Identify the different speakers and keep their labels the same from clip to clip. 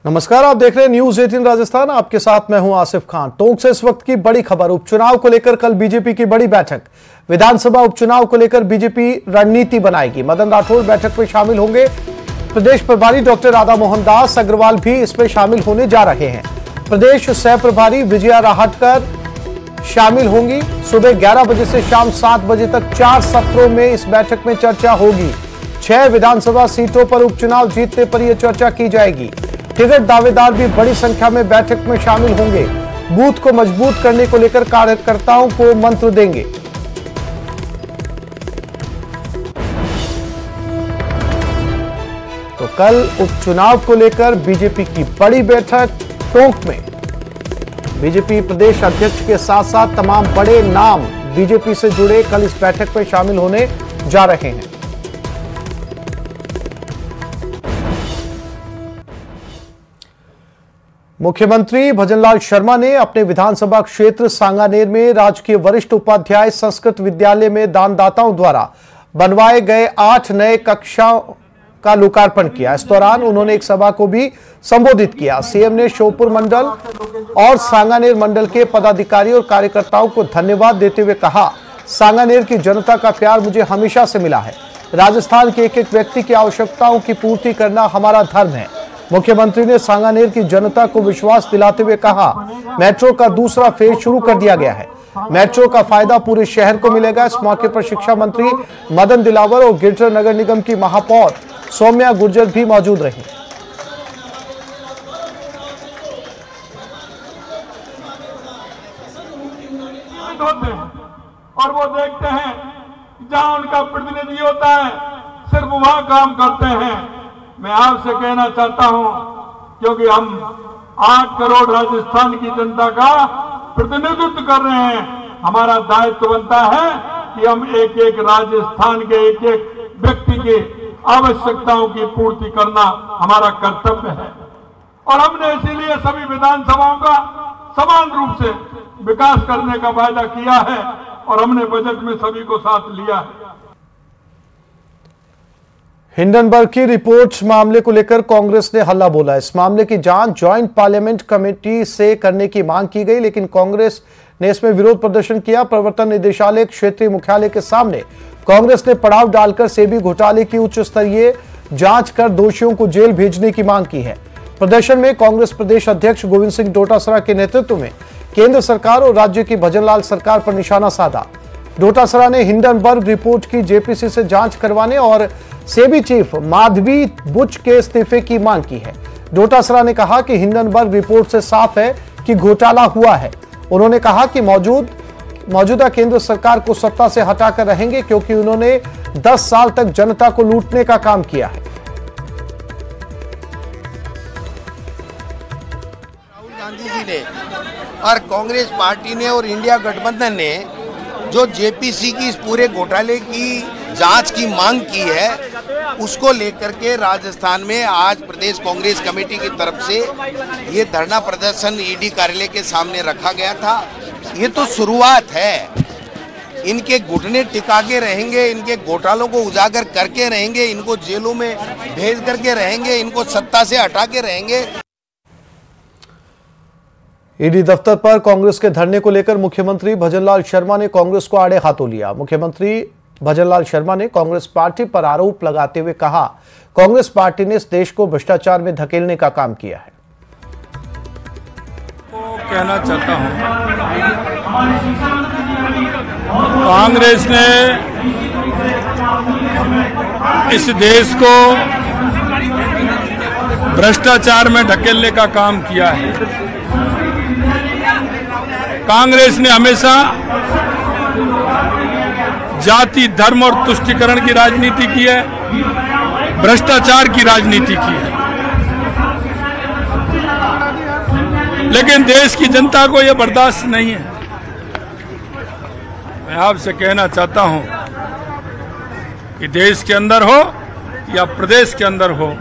Speaker 1: नमस्कार, आप देख रहे हैं न्यूज 18 राजस्थान। आपके साथ मैं हूं आसिफ खान। टोंक से इस वक्त की बड़ी खबर। उपचुनाव को लेकर कल बीजेपी की बड़ी बैठक। विधानसभा उपचुनाव को लेकर बीजेपी रणनीति बनाएगी। मदन राठौर बैठक में शामिल होंगे। प्रदेश प्रभारी डॉक्टर राधा मोहन दास अग्रवाल भी इसमें शामिल होने जा रहे हैं। प्रदेश सह प्रभारी विजया राहटकर शामिल होंगी। सुबह 11 बजे से शाम 7 बजे तक 4 सत्रों में इस बैठक में चर्चा होगी। 6 विधानसभा सीटों पर उपचुनाव जीतने पर यह चर्चा की जाएगी। टिकट दावेदार भी बड़ी संख्या में बैठक में शामिल होंगे। बूथ को मजबूत करने को लेकर कार्यकर्ताओं को मंत्र देंगे। तो कल उपचुनाव को लेकर बीजेपी की बड़ी बैठक टोंक में। बीजेपी प्रदेश अध्यक्ष के साथ साथ तमाम बड़े नाम बीजेपी से जुड़े कल इस बैठक में शामिल होने जा रहे हैं। मुख्यमंत्री भजनलाल शर्मा ने अपने विधानसभा क्षेत्र सांगानेर में राजकीय वरिष्ठ उपाध्याय संस्कृत विद्यालय में दानदाताओं द्वारा बनवाए गए 8 नए कक्षाओं का लोकार्पण किया। इस दौरान उन्होंने एक सभा को भी संबोधित किया। सीएम ने श्योपुर मंडल और सांगानेर मंडल के पदाधिकारियों और कार्यकर्ताओं को धन्यवाद देते हुए कहा, सांगानेर की जनता का प्यार मुझे हमेशा से मिला है। राजस्थान के एक एक व्यक्ति की आवश्यकताओं की पूर्ति करना हमारा धर्म है। मुख्यमंत्री ने सांगानेर की जनता को विश्वास दिलाते हुए कहा, मेट्रो का दूसरा फेज शुरू कर दिया गया है। मेट्रो का फायदा पूरे शहर को मिलेगा। इस मौके पर शिक्षा मंत्री मदन दिलावर और गिरटर नगर निगम की महापौर सौम्या गुर्जर भी मौजूद रही।
Speaker 2: और वो देखते हैं जहां उनका प्रतिनिधि होता है सिर्फ वहां काम करते हैं। मैं आपसे कहना चाहता हूं, क्योंकि हम 8 करोड़ राजस्थान की जनता का प्रतिनिधित्व कर रहे हैं, हमारा दायित्व बनता है कि हम एक एक राजस्थान के एक एक व्यक्ति की आवश्यकताओं की पूर्ति करना हमारा कर्तव्य है। और हमने इसीलिए सभी विधानसभाओं का समान रूप से विकास करने का वायदा किया है और हमने बजट में सभी को साथ लिया है।
Speaker 1: हिंडनबर्ग की रिपोर्ट मामले को लेकर कांग्रेस ने हल्ला बोला। इस मामले की जांच ज्वाइंट पार्लियामेंट कमेटी से करने की मांग की गई, लेकिन कांग्रेस ने इसमें विरोध प्रदर्शन किया। प्रवर्तन निदेशालय क्षेत्रीय मुख्यालय के सामने कांग्रेस ने पड़ाव डालकर सेबी घोटाले की उच्च स्तरीय जांच कर दोषियों को जेल भेजने की मांग की है। प्रदर्शन में कांग्रेस प्रदेश अध्यक्ष गोविंद सिंह डोटासरा के नेतृत्व में केंद्र सरकार और राज्य की भजनलाल सरकार पर निशाना साधा। डोटासरा ने हिंडनबर्ग रिपोर्ट की जेपीसी से जांच करवाने और सेबी चीफ माधवी बुच के इस्तीफे की मांग की है। डोटासरा ने कहा कि हिंडनबर्ग रिपोर्ट से साफ है कि घोटाला हुआ है। उन्होंने कहा कि मौजूदा केंद्र सरकार को सत्ता से हटाकर रहेंगे, क्योंकि उन्होंने 10 साल तक जनता को लूटने का काम किया है।
Speaker 3: राहुल गांधी जी ने और कांग्रेस पार्टी ने और इंडिया गठबंधन ने जो जेपीसी की इस पूरे घोटाले की जांच की मांग की है, उसको लेकर के राजस्थान में आज प्रदेश कांग्रेस कमेटी की तरफ से ये धरना प्रदर्शन ईडी कार्यालय के सामने रखा गया था। ये तो शुरुआत है। इनके घुटने टिका के रहेंगे, इनके घोटालों को उजागर करके रहेंगे, इनको जेलों में भेज करके रहेंगे, इनको सत्ता से हटा के रहेंगे।
Speaker 1: ईडी दफ्तर पर कांग्रेस के धरने को लेकर मुख्यमंत्री भजनलाल शर्मा ने कांग्रेस को आड़े हाथों लिया। मुख्यमंत्री भजनलाल शर्मा ने कांग्रेस पार्टी पर आरोप लगाते हुए कहा, कांग्रेस पार्टी ने इस देश को भ्रष्टाचार में धकेलने का काम किया है।
Speaker 2: कहना चाहता हूं, कांग्रेस ने इस देश को भ्रष्टाचार में धकेलने का काम किया है। कांग्रेस ने हमेशा जाति, धर्म और तुष्टीकरण की राजनीति की है, भ्रष्टाचार की राजनीति की है। लेकिन देश की जनता को यह बर्दाश्त नहीं है। मैं आपसे कहना चाहता हूं कि देश के अंदर हो या प्रदेश के अंदर हो,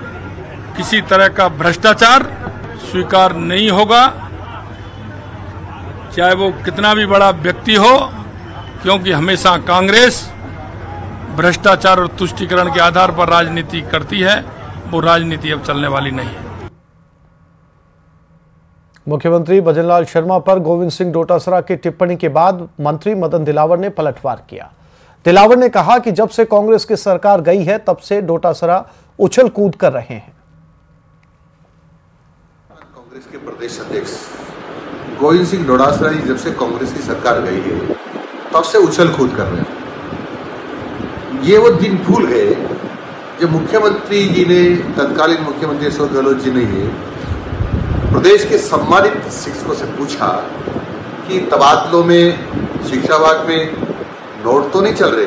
Speaker 2: किसी तरह का भ्रष्टाचार स्वीकार नहीं होगा, चाहे वो कितना भी बड़ा व्यक्ति हो, क्योंकि हमेशा कांग्रेस भ्रष्टाचार और तुष्टीकरण के आधार पर राजनीति करती है। वो राजनीति अब चलने वाली नहीं है।
Speaker 1: मुख्यमंत्री भजनलाल शर्मा पर गोविंद सिंह डोटासरा की टिप्पणी के बाद मंत्री मदन दिलावर ने पलटवार किया। दिलावर ने कहा कि जब से कांग्रेस की सरकार गई है तब से डोटासरा उछल कूद कर रहे हैं।
Speaker 4: कांग्रेस के प्रदेश अध्यक्ष गोविंद सिंह डोटासरा जी जब से कांग्रेस की सरकार गई है तब से उछल कूद कर रहे हैं। ये वो दिन भूल गए जब मुख्यमंत्री जी ने, तत्कालीन मुख्यमंत्री अशोक गहलोत जी ने ये प्रदेश के सम्मानित शिक्षकों से पूछा कि तबादलों में, शिक्षा विभाग में नोट तो नहीं चल रहे,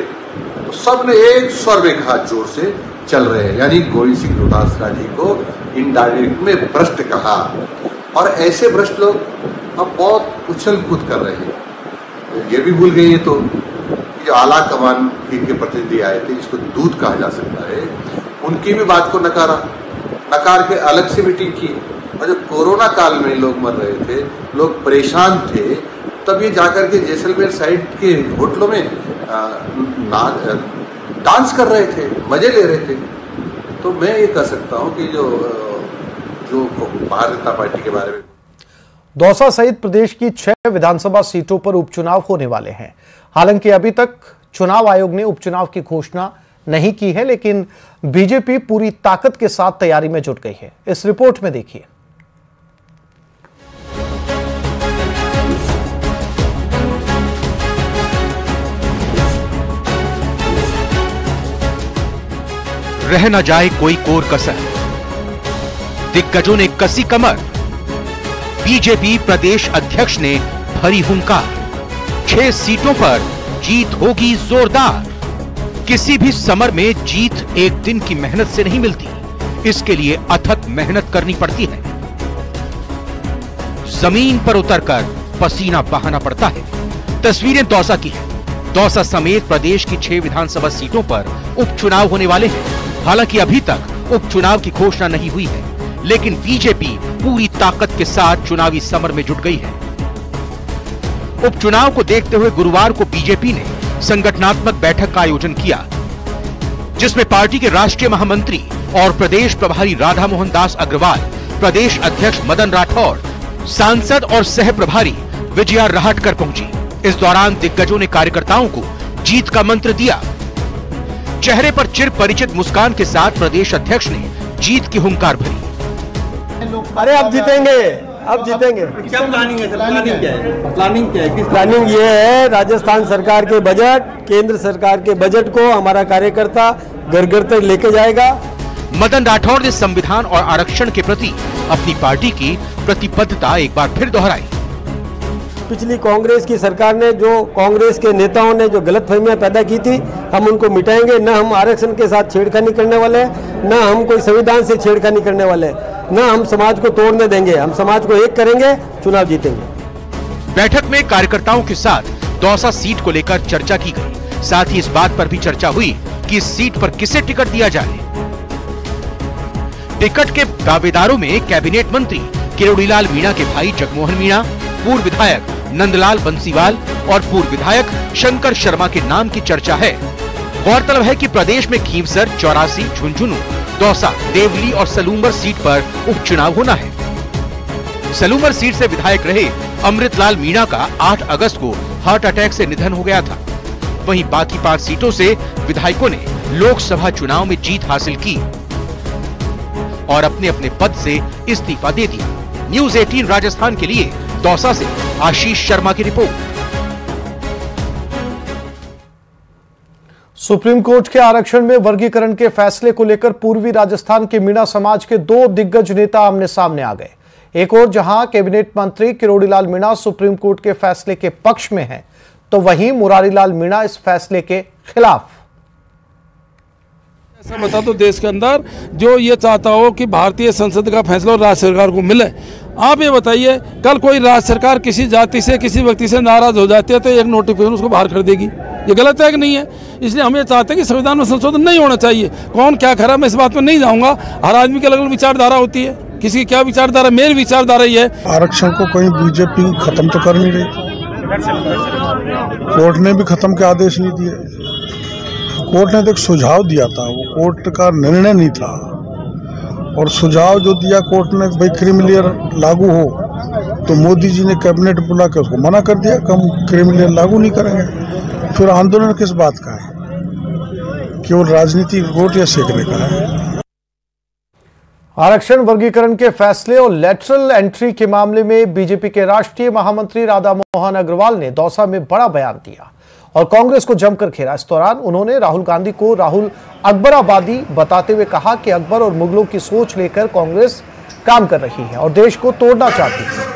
Speaker 4: तो सबने एक स्वर में कहा जोर से चल रहे हैं, यानी गोविंद सिंह डोटासरा जी को इनडायरेक्ट में भ्रष्ट कहा। और ऐसे भ्रष्ट लोग अब बहुत उछल कूद कर रहे हैं। तो ये भी भूल गए ये तो जो आला कमान के प्रतिनिधि आए थे, जिसको दूध कहा जा सकता है, उनकी भी बात को नकार के अलग से मीटिंग की। और जब कोरोना काल में लोग मर रहे थे, लोग परेशान थे, तब ये जाकर के जैसलमेर साइड के होटलों में डांस कर रहे थे, मजे ले रहे थे। तो मैं ये कह सकता हूँ कि जो भारतीय जनता पार्टी के बारे में,
Speaker 1: दौसा सहित प्रदेश की 6 विधानसभा सीटों पर उपचुनाव होने वाले हैं। हालांकि अभी तक चुनाव आयोग ने उपचुनाव की घोषणा नहीं की है, लेकिन बीजेपी पूरी ताकत के साथ तैयारी में जुट गई है। इस रिपोर्ट में देखिए।
Speaker 5: रह न जाए कोई कोर कसर, दिग्गजों ने कसी कमर, बीजेपी प्रदेश अध्यक्ष ने भरी हुंकार, 6 सीटों पर जीत होगी जोरदार। किसी भी समर में जीत एक दिन की मेहनत से नहीं मिलती, इसके लिए अथक मेहनत करनी पड़ती है। जमीन पर उतरकर पसीना बहाना पड़ता है। तस्वीरें दौसा की हैं। दौसा समेत प्रदेश की 6 विधानसभा सीटों पर उपचुनाव होने वाले हैं। हालांकि अभी तक उपचुनाव की घोषणा नहीं हुई है, लेकिन बीजेपी पूरी ताकत के साथ चुनावी समर में जुट गई है। उपचुनाव को देखते हुए गुरुवार को बीजेपी ने संगठनात्मक बैठक का आयोजन किया, जिसमें पार्टी के राष्ट्रीय महामंत्री और प्रदेश प्रभारी राधा मोहन दास अग्रवाल, प्रदेश अध्यक्ष मदन राठौर, सांसद और सह प्रभारी विजया राहटकर पहुंची। इस दौरान दिग्गजों ने कार्यकर्ताओं को जीत का मंत्र दिया। चेहरे पर चिर परिचित मुस्कान के साथ प्रदेश अध्यक्ष ने जीत की हुंकार भरी।
Speaker 6: अरे अब जीतेंगे, अब जीतेंगे।
Speaker 7: क्या प्लानिंग है? प्लानिंग क्या है? प्लानिंग क्या है?
Speaker 6: प्लानिंग ये है, राजस्थान सरकार के बजट, केंद्र सरकार के बजट को हमारा कार्यकर्ता घर घर तक लेके जाएगा।
Speaker 5: मदन राठौर ने संविधान और आरक्षण के प्रति अपनी पार्टी की प्रतिबद्धता एक बार फिर दोहराई।
Speaker 6: पिछली कांग्रेस की सरकार ने, जो कांग्रेस के नेताओं ने जो गलतफहमियां पैदा की थी, हम उनको मिटाएंगे। न हम आरक्षण के साथ छेड़खानी करने वाले हैं, न हम कोई संविधान से छेड़खानी करने वाले हैं, न हम समाज को तोड़ने देंगे। हम समाज को एक करेंगे, चुनाव जीतेंगे।
Speaker 5: बैठक में कार्यकर्ताओं के साथ दौसा सीट को लेकर चर्चा की गई। साथ ही इस बात पर भी चर्चा हुई कि इस सीट पर किसे टिकट दिया जाए। टिकट के दावेदारों में कैबिनेट मंत्री किरोड़ीलाल मीणा के भाई जगमोहन मीणा, पूर्व विधायक नंदलाल बंसीवाल और पूर्व विधायक शंकर शर्मा के नाम की चर्चा है। गौरतलब है कि प्रदेश में खींवसर, चौरासी, झुंझुनू, दौसा, देवली और सलूंबर सीट पर उपचुनाव होना है। सलूंबर सीट से विधायक रहे अमृतलाल मीणा का 8 अगस्त को हार्ट अटैक से निधन हो गया था। वहीं बाकी 5 सीटों से विधायकों ने लोकसभा चुनाव में जीत हासिल की और अपने अपने पद से इस्तीफा दे दिया। न्यूज़ 18 राजस्थान के लिए दौसा से आशीष शर्मा की रिपोर्ट।
Speaker 1: सुप्रीम कोर्ट के आरक्षण में वर्गीकरण के फैसले को लेकर पूर्वी राजस्थान के मीणा समाज के 2 दिग्गज नेता आमने सामने आ गए। एक और जहां कैबिनेट मंत्री किरोड़ीलाल मीणा सुप्रीम कोर्ट के फैसले के पक्ष में हैं, तो वहीं मुरारीलाल मीणा इस फैसले के खिलाफ।
Speaker 8: ऐसा बता दो देश के अंदर जो ये चाहता हो कि भारतीय संसद का फैसला राज्य सरकार को मिले। आप ये बताइए, कल कोई राज्य सरकार किसी जाति से, किसी व्यक्ति से नाराज हो जाती है तो एक नोटिफिकेशन उसको बाहर कर देगी। ये गलत है कि नहीं है? इसलिए हम ये चाहते हैं कि संविधान में संशोधन नहीं होना चाहिए। कौन क्या खरा, मैं इस बात में नहीं जाऊंगा। हर आदमी की अलग अलग विचारधारा होती है, किसी की क्या विचारधारा, मेरी विचारधारा ये है।
Speaker 9: आरक्षण को कहीं बीजेपी खत्म तो कर नहीं रही, कोर्ट ने भी खत्म के आदेश नहीं दिए। कोर्ट ने तो एक सुझाव दिया था, वो कोर्ट का निर्णय नहीं था। और सुझाव जो दिया कोर्ट ने, भाई क्रीमी लेयर लागू हो, तो मोदी जी ने कैबिनेट बुला कर उसको मना कर दिया कि हम क्रिमिनल लागू नहीं करेंगे। फिर आंदोलन किस बात का है? केवल राजनीति रोटियां सेकने का है।
Speaker 1: आरक्षण वर्गीकरण के फैसले और लेटरल एंट्री के मामले में बीजेपी के राष्ट्रीय महामंत्री राधा मोहन अग्रवाल ने दौसा में बड़ा बयान दिया और कांग्रेस को जमकर घेरा। इस दौरान उन्होंने राहुल गांधी को राहुल अकबराबादी बताते हुए कहा कि अकबर और मुगलों की सोच लेकर कांग्रेस काम कर रही है और देश को तोड़ना चाहती है।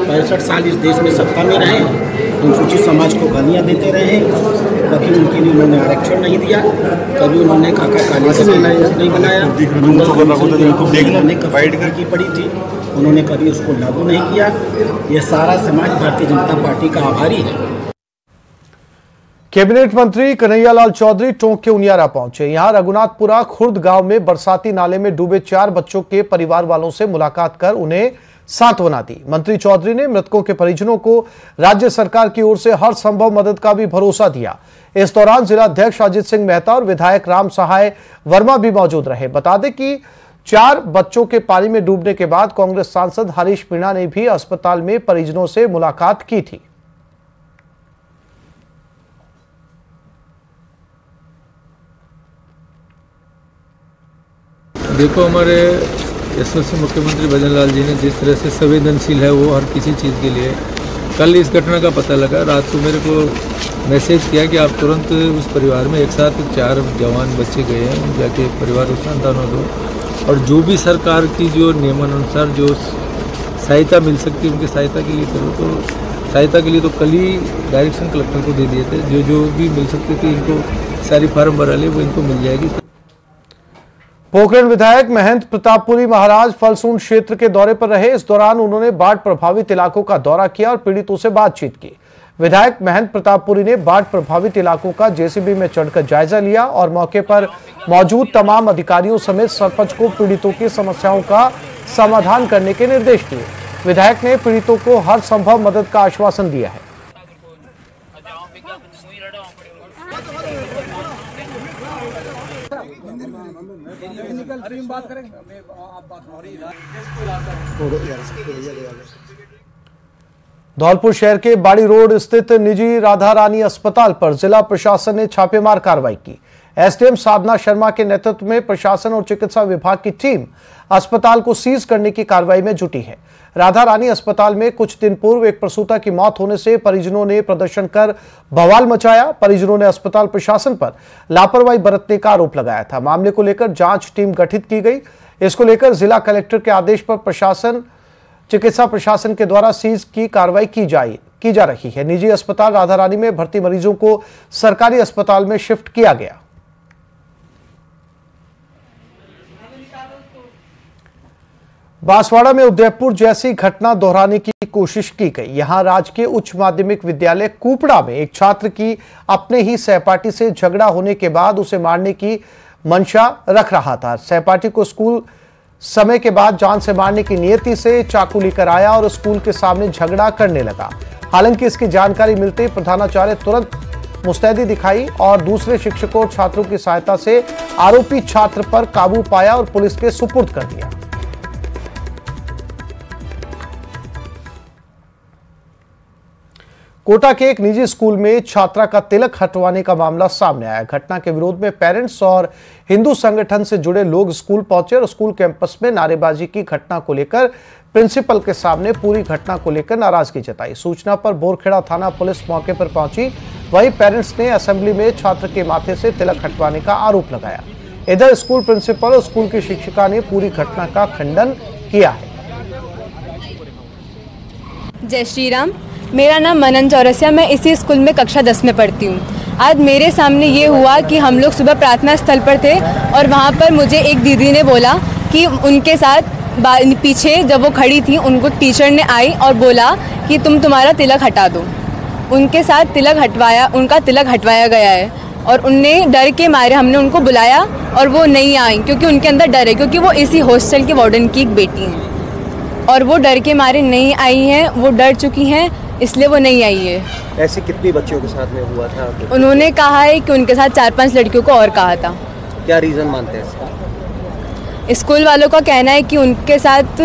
Speaker 10: 65 साल इस देश में सत्ता में रहे, अनुसूचित समाज को गालियाँ देते रहे, कभी उनके लिए उन्होंने आरक्षण नहीं दिया, कभी उन्होंने काका काले नहीं बनाया, की पड़ी थी, उन्होंने कभी उसको लागू नहीं किया। ये सारा समाज भारतीय जनता पार्टी का आभारी है।
Speaker 1: कैबिनेट मंत्री कन्हैयालाल चौधरी टोंक के उनियारा पहुंचे। यहां रघुनाथपुरा खुर्द गांव में बरसाती नाले में डूबे 4 बच्चों के परिवार वालों से मुलाकात कर उन्हें सांत्वना दी। मंत्री चौधरी ने मृतकों के परिजनों को राज्य सरकार की ओर से हर संभव मदद का भी भरोसा दिया। इस दौरान जिला अध्यक्ष अजित सिंह मेहता और विधायक राम सहाय वर्मा भी मौजूद रहे। बता दें कि 4 बच्चों के पानी में डूबने के बाद कांग्रेस सांसद हरीश मीणा ने भी अस्पताल में परिजनों से मुलाकात की थी।
Speaker 11: देखो, हमारे यशस्वी मुख्यमंत्री भजन लाल जी ने जिस तरह से संवेदनशील है वो हर किसी चीज़ के लिए। कल इस घटना का पता लगा, रात को मेरे को मैसेज किया कि आप तुरंत उस परिवार में एक साथ 4 जवान बच्चे गए हैं, जाके परिवार को सांत्वना दो और जो भी सरकार की जो नियमानुसार जो सहायता मिल सकती है उनकी सहायता के लिए करो। तो सहायता के लिए तो कल ही डायरेक्शन कलेक्टर को दे दिए थे, जो भी मिल सकती थी इनको सारी फार्म भरा ले वो इनको मिल जाएगी।
Speaker 1: पोखरण विधायक महंत प्रतापपुरी महाराज फलसून क्षेत्र के दौरे पर रहे। इस दौरान उन्होंने बाढ़ प्रभावित इलाकों का दौरा किया और पीड़ितों से बातचीत की। विधायक महंत प्रतापपुरी ने बाढ़ प्रभावित इलाकों का जेसीबी में चढ़कर जायजा लिया और मौके पर मौजूद तमाम अधिकारियों समेत सरपंच को पीड़ितों की समस्याओं का समाधान करने के निर्देश दिए। विधायक ने पीड़ितों को हर संभव मदद का आश्वासन दिया है। धौलपुर शहर के बाड़ी रोड स्थित निजी राधा रानी अस्पताल पर जिला प्रशासन ने छापेमार कार्रवाई की। एसडीएम साधना शर्मा के नेतृत्व में प्रशासन और चिकित्सा विभाग की टीम अस्पताल को सीज करने की कार्रवाई में जुटी है। राधा रानी अस्पताल में कुछ दिन पूर्व एक प्रसूता की मौत होने से परिजनों ने प्रदर्शन कर बवाल मचाया। परिजनों ने अस्पताल प्रशासन पर लापरवाही बरतने का आरोप लगाया था। मामले को लेकर जांच टीम गठित की गई। इसको लेकर जिला कलेक्टर के आदेश पर प्रशासन चिकित्सा प्रशासन के द्वारा सीज की कार्रवाई की जा रही है। निजी अस्पताल राधा रानी में भर्ती मरीजों को सरकारी अस्पताल में शिफ्ट किया गया। बांसवाड़ा में उदयपुर जैसी घटना दोहराने की कोशिश की गई। यहां राजकीय उच्च माध्यमिक विद्यालय कुपड़ा में एक छात्र की अपने ही सहपाठी से झगड़ा होने के बाद उसे मारने की मंशा रख रहा था। सहपाठी को स्कूल समय के बाद जान से मारने की नियति से चाकू लेकर आया और स्कूल के सामने झगड़ा करने लगा। हालांकि इसकी जानकारी मिलते ही प्रधानाचार्य तुरंत मुस्तैदी दिखाई और दूसरे शिक्षकों और छात्रों की सहायता से आरोपी छात्र पर काबू पाया और पुलिस के सुपुर्द कर दिया। कोटा के एक निजी स्कूल में छात्रा का तिलक हटवाने का मामला सामने आया। घटना के विरोध में पेरेंट्स और हिंदू संगठन से जुड़े लोग स्कूल पहुंचे और स्कूल कैंपस में नारेबाजी की घटना को लेकर प्रिंसिपल के सामने पूरी घटना को लेकर नाराजगी जताई। सूचना पर बोरखेड़ा थाना पुलिस मौके पर पहुंची। वहीं पेरेंट्स ने असेंबली में छात्र के माथे से तिलक हटवाने का आरोप लगाया। इधर स्कूल प्रिंसिपल और स्कूल की शिक्षिका ने पूरी घटना का खंडन किया है।
Speaker 12: जय श्री राम। मेरा नाम मनन चौरसिया, मैं इसी स्कूल में कक्षा 10 में पढ़ती हूँ। आज मेरे सामने ये हुआ कि हम लोग सुबह प्रार्थना स्थल पर थे और वहाँ पर मुझे एक दीदी ने बोला कि उनके साथ पीछे जब वो खड़ी थी उनको टीचर ने आई और बोला कि तुम्हारा तिलक हटा दो। उनके साथ तिलक हटवाया, उनका तिलक हटवाया गया है और उनने डर के मारे हमने उनको बुलाया और वो नहीं आई क्योंकि उनके अंदर डर है, क्योंकि वो इसी हॉस्टल के वार्डन की एक बेटी हैं और वो डर के मारे नहीं आई हैं, वो डर चुकी हैं। इसलिए वो नहीं आई है।
Speaker 13: ऐसे कितनी बच्चियों के साथ में हुआ था?
Speaker 12: उन्होंने कहा है कि उनके साथ 4-5 लड़कियों को और कहा था।
Speaker 13: क्या रीज़न मानते हैं इसका?
Speaker 12: स्कूल वालों का कहना है कि उनके साथ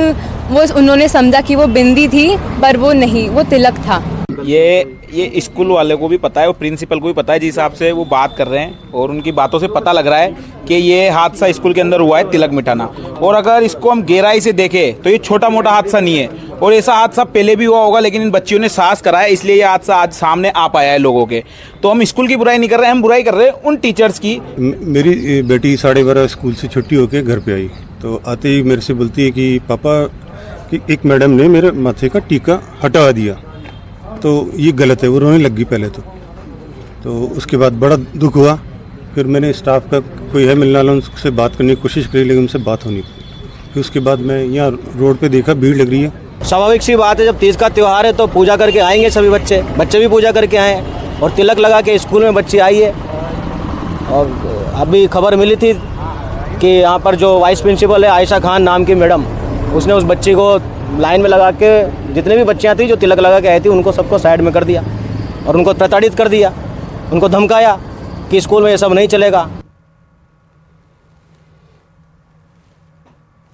Speaker 12: उन्होंने समझा कि वो बिंदी थी, पर वो नहीं, वो तिलक था।
Speaker 14: ये स्कूल वाले को भी पता है और प्रिंसिपल को भी पता है, जिस हिसाब से वो बात कर रहे हैं, और उनकी बातों से पता लग रहा है कि ये हादसा स्कूल के अंदर हुआ है, तिलक मिटाना। और अगर इसको हम गहराई से देखें तो ये छोटा मोटा हादसा नहीं है, और ऐसा हादसा पहले भी हुआ होगा, लेकिन इन बच्चियों ने साहस कराया, इसलिए ये हादसा आज सामने आ पाया है लोगों के। तो हम स्कूल की बुराई नहीं कर रहे हैं, हम बुराई कर रहे हैं उन टीचर्स की।
Speaker 15: मेरी बेटी 12:30 स्कूल से छुट्टी होकर घर पे आई, तो आते ही मेरे से बोलती है कि पापा कि एक मैडम ने मेरे माथे का टीका हटा दिया, तो ये गलत है। वो रोने लग गई पहले तो उसके बाद बड़ा दुख हुआ। फिर मैंने स्टाफ का कोई है मिलने वाला, उनसे बात करने की कोशिश करी, लेकिन उनसे बात होनी पाई। फिर उसके बाद मैं यहाँ रोड पे देखा भीड़ लग रही है।
Speaker 13: स्वाभाविक सी बात है, जब तीज का त्यौहार है तो पूजा करके आएंगे सभी बच्चे भी पूजा करके आए हैं, और तिलक लगा के स्कूल में बच्ची आई है। और अभी खबर मिली थी कि यहाँ पर जो वाइस प्रिंसिपल है आयशा खान नाम की मैडम, उसने उस बच्ची को लाइन में लगा के, जितने भी बच्चियाँ थी जो तिलक लगा के आई थी, उनको सबको साइड में कर दिया और उनको प्रताड़ित कर दिया, उनको धमकाया कि स्कूल में ये सब नहीं चलेगा।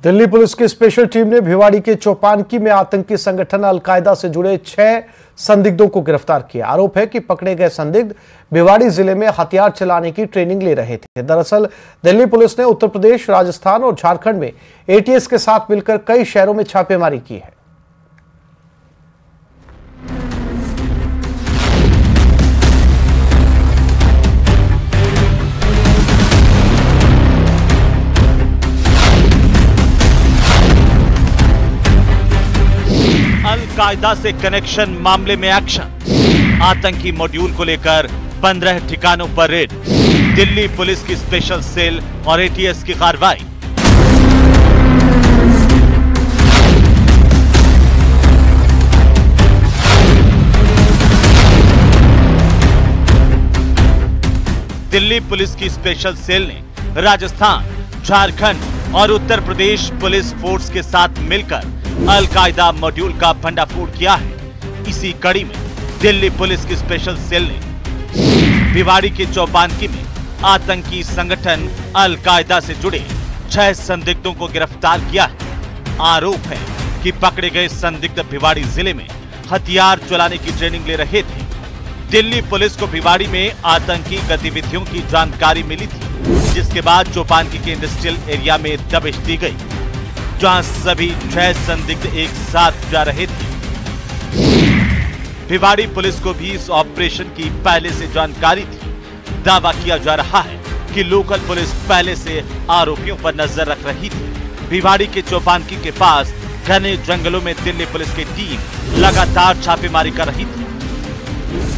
Speaker 1: दिल्ली पुलिस की स्पेशल टीम ने भिवाड़ी के चौपानकी में आतंकी संगठन अलकायदा से जुड़े 6 संदिग्धों को गिरफ्तार किया। आरोप है कि पकड़े गए संदिग्ध भिवाड़ी जिले में हथियार चलाने की ट्रेनिंग ले रहे थे। दरअसल दिल्ली पुलिस ने उत्तर प्रदेश, राजस्थान और झारखंड में एटीएस के साथ मिलकर कई शहरों में छापेमारी की है।
Speaker 16: अलकायदा से कनेक्शन मामले में एक्शन। आतंकी मॉड्यूल को लेकर 15 ठिकानों पर रेड। दिल्ली पुलिस की स्पेशल सेल और एटीएस की कार्रवाई। दिल्ली पुलिस की स्पेशल सेल ने राजस्थान, झारखंड और उत्तर प्रदेश पुलिस फोर्स के साथ मिलकर अलकायदा मॉड्यूल का भंडाफोड़ किया है। इसी कड़ी में दिल्ली पुलिस की स्पेशल सेल ने भिवाड़ी के चौपानकी में आतंकी संगठन अलकायदा से जुड़े 6 संदिग्धों को गिरफ्तार किया है। आरोप है कि पकड़े गए संदिग्ध भिवाड़ी जिले में हथियार चलाने की ट्रेनिंग ले रहे थे। दिल्ली पुलिस को भिवाड़ी में आतंकी गतिविधियों की जानकारी मिली थी, जिसके बाद चौपानकी के इंडस्ट्रियल एरिया में दबिश दी गई, जहां सभी 6 संदिग्ध एक साथ जा रहे थे। भिवाड़ी पुलिस को भी इस ऑपरेशन की पहले से जानकारी थी। दावा किया जा रहा है कि लोकल पुलिस पहले से आरोपियों पर नजर रख रही थी। भिवाड़ी के चौपानकी के पास घने जंगलों में दिल्ली पुलिस की टीम लगातार छापेमारी कर रही थी।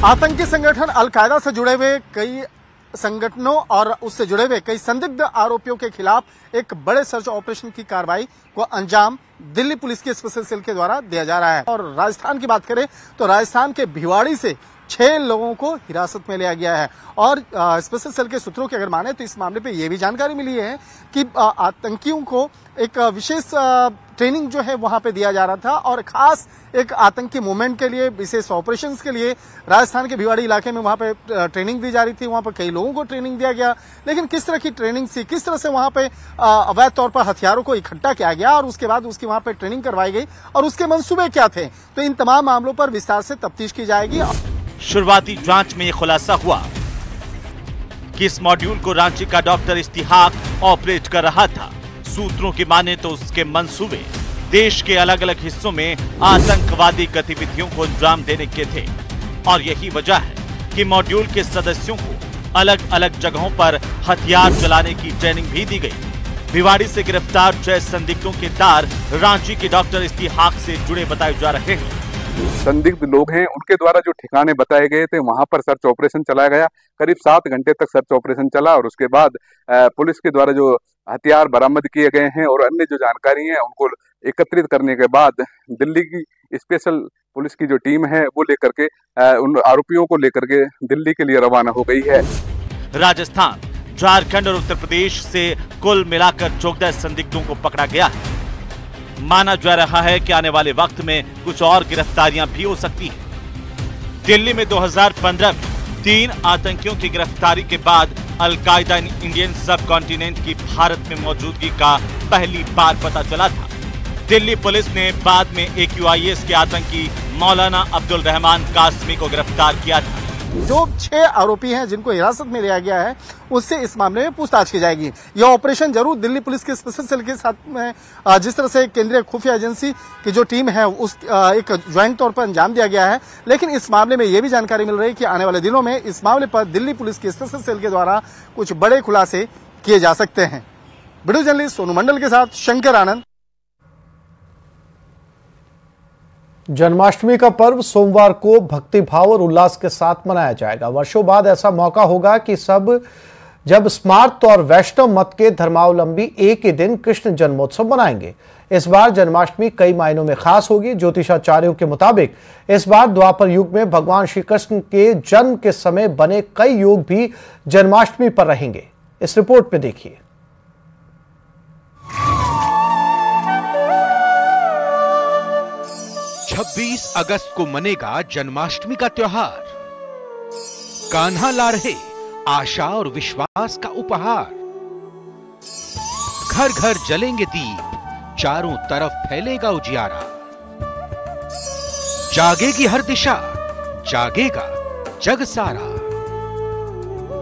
Speaker 17: आतंकी संगठन अलकायदा से जुड़े हुए कई संगठनों और उससे जुड़े हुए कई संदिग्ध आरोपियों के खिलाफ एक बड़े सर्च ऑपरेशन की कार्रवाई को अंजाम दिल्ली पुलिस की स्पेशल सेल के द्वारा दिया जा रहा है। और राजस्थान की बात करें तो राजस्थान के भिवाड़ी से 6 लोगों को हिरासत में लिया गया है। और स्पेशल सेल के सूत्रों की अगर माने तो इस मामले पे ये भी जानकारी मिली है कि आतंकियों को एक विशेष ट्रेनिंग जो है वहां पे दिया जा रहा था, और खास एक आतंकी मूवमेंट के लिए, विशेष ऑपरेशंस के लिए राजस्थान के भिवाड़ी इलाके में वहां पे ट्रेनिंग दी जा रही थी। वहां पर कई लोगों को ट्रेनिंग दिया गया, लेकिन किस तरह की ट्रेनिंग थी, किस तरह से वहां पे अवैध तौर पर हथियारों को इकट्ठा किया गया और उसके बाद उसकी वहां पे ट्रेनिंग करवाई गई और उसके मंसूबे क्या थे, तो इन तमाम मामलों पर विस्तार से तफ्तीश की जाएगी।
Speaker 16: शुरुआती जांच में यह खुलासा हुआ कि इस मॉड्यूल को रांची का डॉक्टर इस्तिहाक ऑपरेट कर रहा था। सूत्रों की माने तो उसके मंसूबे देश के अलग अलग हिस्सों में आतंकवादी गतिविधियों को अंजाम देने के थे, और यही वजह है कि मॉड्यूल के सदस्यों को अलग अलग जगहों पर हथियार चलाने की ट्रेनिंग भी दी गई। भिवाड़ी से गिरफ्तार 6 संदिग्धों के तार रांची के डॉक्टर इस्तिहाक से जुड़े बताए जा रहे हैं।
Speaker 18: संदिग्ध लोग हैं, उनके द्वारा जो ठिकाने बताए गए थे वहां पर सर्च ऑपरेशन चलाया गया। करीब 7 घंटे तक सर्च ऑपरेशन चला और उसके बाद पुलिस के द्वारा जो हथियार बरामद किए गए हैं और अन्य जो जानकारी है उनको एकत्रित करने के बाद दिल्ली की स्पेशल पुलिस की जो टीम है वो लेकर के उन आरोपियों को लेकर के दिल्ली के लिए रवाना हो गई है।
Speaker 16: राजस्थान, झारखंड और उत्तर प्रदेश से कुल मिलाकर 14 संदिग्धों को पकड़ा गया है। माना जा रहा है कि आने वाले वक्त में कुछ और गिरफ्तारियां भी हो सकती हैं। दिल्ली में 2015 में 3 आतंकियों की गिरफ्तारी के बाद अल-कायदा इंडियन सब कॉन्टिनेंट की भारत में मौजूदगी का पहली बार पता चला था। दिल्ली पुलिस ने बाद में AQIS के आतंकी मौलाना अब्दुल रहमान कासमी को गिरफ्तार किया था।
Speaker 17: जो 6 आरोपी हैं जिनको हिरासत में लिया गया है, उससे इस मामले में पूछताछ की जाएगी। यह ऑपरेशन जरूर दिल्ली पुलिस के स्पेशल सेल के साथ में जिस तरह से केंद्रीय खुफिया एजेंसी की जो टीम है उस एक ज्वाइंट तौर पर अंजाम दिया गया है, लेकिन इस मामले में यह भी जानकारी मिल रही है कि आने वाले दिनों में इस मामले पर दिल्ली पुलिस के स्पेशल सेल के द्वारा कुछ बड़े खुलासे किए जा सकते हैं। वीडियो जर्नलिस्ट सोनू मंडल के साथ शंकर आनंद।
Speaker 1: जन्माष्टमी का पर्व सोमवार को भक्ति भाव और उल्लास के साथ मनाया जाएगा। वर्षों बाद ऐसा मौका होगा कि जब स्मार्त और वैष्णव मत के धर्मावलंबी एक ही दिन कृष्ण जन्मोत्सव मनाएंगे। इस बार जन्माष्टमी कई मायनों में खास होगी। ज्योतिषाचार्यों के मुताबिक इस बार द्वापर युग में भगवान श्री कृष्ण के जन्म के समय बने कई योग भी जन्माष्टमी पर रहेंगे। इस रिपोर्ट में देखिए।
Speaker 5: 26 अगस्त को मनेगा जन्माष्टमी का त्योहार। कान्हा ला रहे आशा और विश्वास का उपहार। घर घर जलेंगे दीप, चारों तरफ फैलेगा उजियारा। जागेगी हर दिशा, जागेगा जग सारा।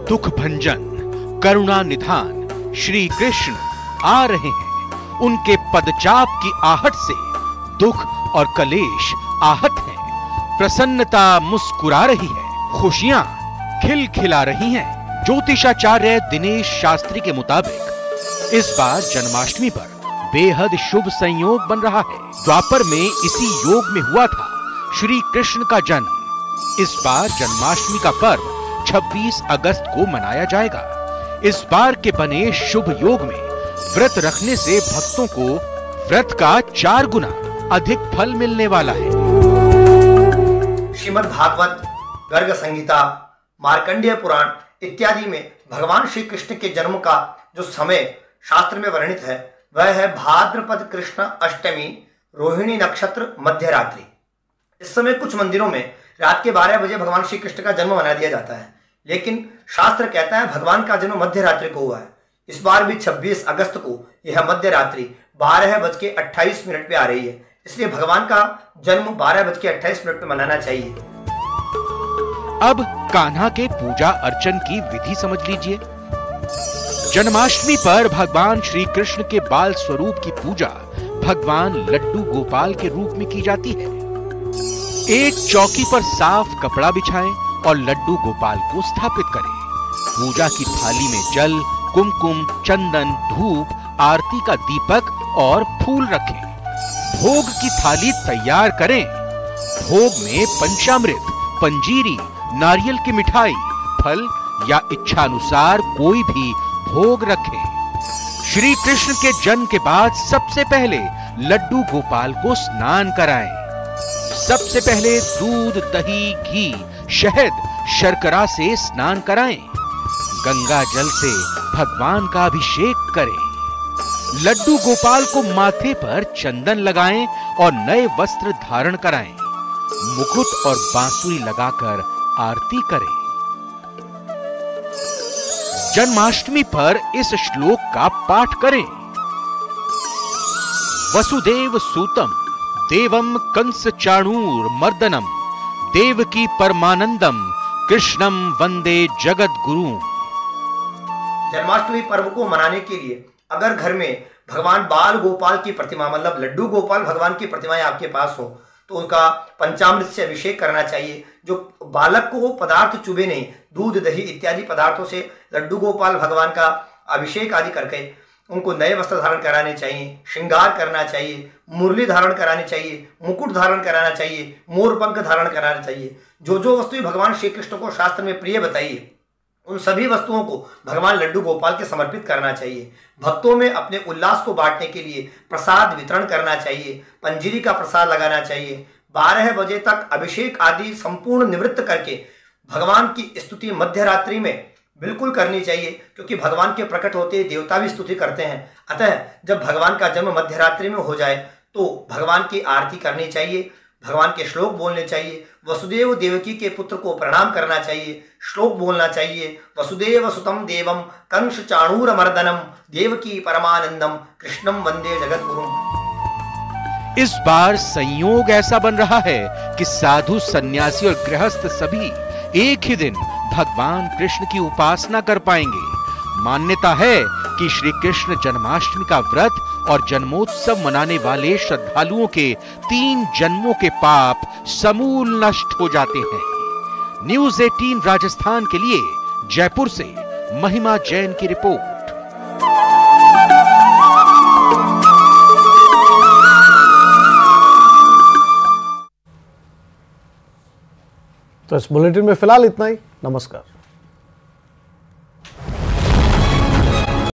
Speaker 5: दुख भंजन करुणा निधान श्री कृष्ण आ रहे हैं। उनके पदचाप की आहट से दुख और कलेश आहत हैं। प्रसन्नता मुस्कुरा रही है, खुशियां खिलखिला रही हैं। ज्योतिषाचार्य दिनेश शास्त्री के मुताबिक इस बार जन्माष्टमी पर बेहद शुभ संयोग बन रहा है। द्वापर में इसी योग में हुआ था श्री कृष्ण का जन्म। इस बार जन्माष्टमी का पर्व 26 अगस्त को मनाया जाएगा। इस बार के बने शुभ योग में व्रत रखने से भक्तों को व्रत का 4 गुना अधिक फल मिलने वाला है।
Speaker 19: श्रीमद् भागवत, गर्ग संहिता, मार्कंडेय पुराण इत्यादि में भगवान श्री कृष्ण के जन्म का जो समय शास्त्र में वर्णित है वह है भाद्रपद कृष्ण अष्टमी रोहिणी नक्षत्र मध्य रात्रि। इस समय कुछ मंदिरों में रात के 12 बजे भगवान श्री कृष्ण का जन्म मना दिया जाता है, लेकिन शास्त्र कहता है भगवान का जन्म मध्य रात्रि को हुआ है। इस बार भी 26 अगस्त को यह मध्य रात्रि 12:28 पे आ रही है, इसलिए भगवान का जन्म 12:28 पे मनाना चाहिए।
Speaker 5: अब कान्हा के पूजा अर्चन की विधि समझ लीजिए। जन्माष्टमी पर भगवान श्री कृष्ण के बाल स्वरूप की पूजा भगवान लड्डू गोपाल के रूप में की जाती है। एक चौकी पर साफ कपड़ा बिछाएं और लड्डू गोपाल को स्थापित करें। पूजा की थाली में जल, कुमकुम, चंदन, धूप, आरती का दीपक और फूल रखें। भोग की थाली तैयार करें। भोग में पंचामृत, पंजीरी, नारियल की मिठाई, फल या इच्छानुसार कोई भी भोग रखें। श्री कृष्ण के जन्म के बाद सबसे पहले लड्डू गोपाल को स्नान कराएं। सबसे पहले दूध, दही, घी, शहद, शर्करा से स्नान कराएं। गंगा जल से भगवान का अभिषेक करें। लड्डू गोपाल को माथे पर चंदन लगाएं और नए वस्त्र धारण कराएं। मुकुट और बांसुरी लगाकर आरती करें। जन्माष्टमी पर इस श्लोक का पाठ करें। वसुदेव सूतम देवम कंस चाणूर मर्दनम देवकी परमानंदम कृष्णम वंदे जगत गुरु।
Speaker 19: जन्माष्टमी पर्व को मनाने के लिए अगर घर में भगवान बाल गोपाल की प्रतिमा मतलब लड्डू गोपाल भगवान की प्रतिमाएं आपके पास हो तो उनका पंचामृत से अभिषेक करना चाहिए। जो बालक को पदार्थ चुभे नहीं, दूध, दही इत्यादि पदार्थों से लड्डू गोपाल भगवान का अभिषेक आदि करके उनको नए वस्त्र धारण कराने चाहिए, श्रृंगार करना चाहिए, मुरली धारण करानी चाहिए, मुकुट धारण कराना चाहिए, मोरपंख धारण कराना चाहिए। जो जो वस्तुएं भगवान श्री कृष्ण को शास्त्र में प्रिय बताइए उन सभी वस्तुओं को भगवान लड्डू गोपाल के समर्पित करना चाहिए। भक्तों में अपने उल्लास को बांटने के लिए प्रसाद वितरण करना चाहिए, पंजीरी का प्रसाद लगाना चाहिए। 12 बजे तक अभिषेक आदि संपूर्ण निवृत्त करके भगवान की स्तुति मध्य रात्रि में बिल्कुल करनी चाहिए, क्योंकि भगवान के प्रकट होते देवता भी स्तुति करते हैं। अतः जब भगवान का जन्म मध्य रात्रि में हो जाए तो भगवान की आरती करनी चाहिए। भगवान के श्लोक बोलने चाहिए, वसुदेव देवकी के पुत्र को प्रणाम करना चाहिए, श्लोक बोलना चाहिए, वसुदेव सुतम देवम कंस चाणूर मर्दनम देवकी परमानंदम कृष्णम वंदे जगद्गुरुम।
Speaker 5: इस बार संयोग ऐसा बन रहा है कि साधु, सन्यासी और गृहस्थ सभी एक ही दिन भगवान कृष्ण की उपासना कर पाएंगे। मान्यता है कि श्री कृष्ण जन्माष्टमी का व्रत और जन्मोत्सव मनाने वाले श्रद्धालुओं के 3 जन्मों के पाप समूल नष्ट हो जाते हैं। न्यूज़ 18 राजस्थान के लिए जयपुर से महिमा जैन की रिपोर्ट।
Speaker 1: तो इस बुलेटिन में फिलहाल इतना ही। नमस्कार।